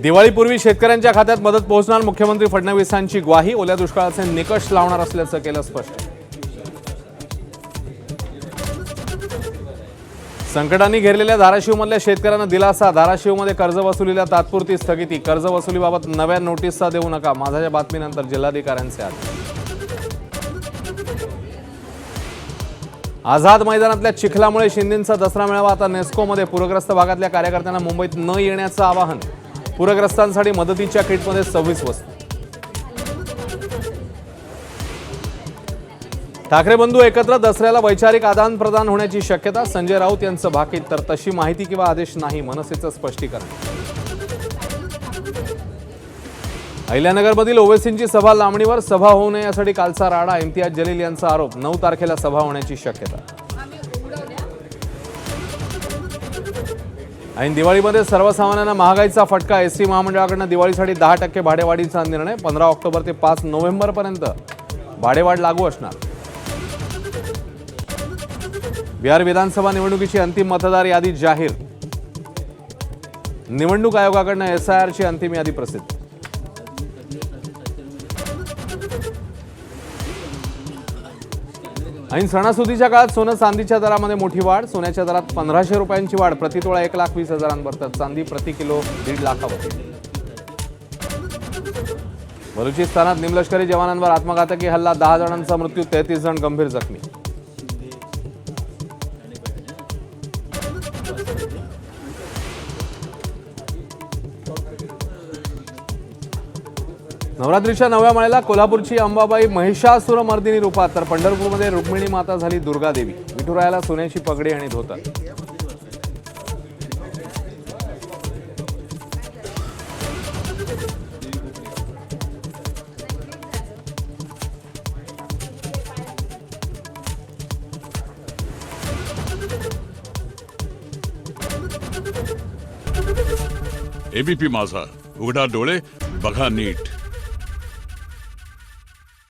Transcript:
दिवाळीपूर्वी शेतकऱ्यांच्या खात्यात मदत पोहोचणार, मुख्यमंत्री फडणवीसांची ग्वाही. ओल्या दुष्काळाचे निकष लावणार असल्याचं केलं स्पष्ट. संकटांनी घेरलेल्या धाराशिवमधल्या शेतकऱ्यांना दिलासा. धाराशिवमध्ये कर्जवसुलीला तात्पुरती स्थगिती. कर्जवसुलीबाबत नव्या नोटीसा देऊ नका. माझ्या बातमीनंतर जिल्हाधिकाऱ्यांचे आदेश. आझाद मैदानातल्या चिखलामुळे शिंदेंचा दसरा मेळावा आता नेस्कोमध्ये. पूरग्रस्त भागातल्या कार्यकर्त्यांना मुंबईत न येण्याचं आवाहन. पूरग्रस्तांसाठी मदतीच्या किटमध्ये 26 वस्तू. ठाकरे बंधू एकत्र, दसऱ्याला वैचारिक आदान प्रदान होण्याची शक्यता. संजय राऊत यांचं भाकीत. तर तशी माहिती किंवा आदेश नाही, मनसेचं स्पष्टीकरण. अहिल्यानगरमधील ओवेसींची सभा लांबणीवर. सभा होऊ नये यासाठी कालचा राडा. इम्तियाज जलील यांचा आरोप. 9 तारखेला सभा होण्याची शक्यता. ऐन दिवाळीमध्ये सर्वसामान्यांना महागाईचा फटका. एसटी महामंडळाकडून दिवाळीसाठी 10% भाडेवाढीचा निर्णय. 15 ऑक्टोबर ते 5 नोव्हेंबरपर्यंत भाडेवाढ लागू असणार. बिहार विधानसभा निवडणुकीची अंतिम मतदार यादी जाहीर. निवडणूक आयोगाकडून SIRची अंतिम यादी प्रसिद्ध. ऐन सणासुदीच्या काळात सोनं चांदीच्या दरामध्ये मोठी वाढ. सोन्याच्या दरात 1500 रुपयांची वाढ. प्रतितोळा 1,20,000 तर चांदी प्रति किलो 1.5 लाखावर. बलुचिस्तानात निमलष्करी जवानांवर आत्मघातकी हल्ला. 10 जणांचा मृत्यू, 33 जण गंभीर जखमी. नवरात्रीच्या 9व्या माळेला कोल्हापूरची अंबाबाई महिषासुरमर्दिनी रूपात. तर पंढरपूरमध्ये रुक्मिणी माता झाली दुर्गादेवी. विठुरायाला सोन्याची पगडी आणि धोतर. ABP माझा, उघडा डोळे बघा नीट.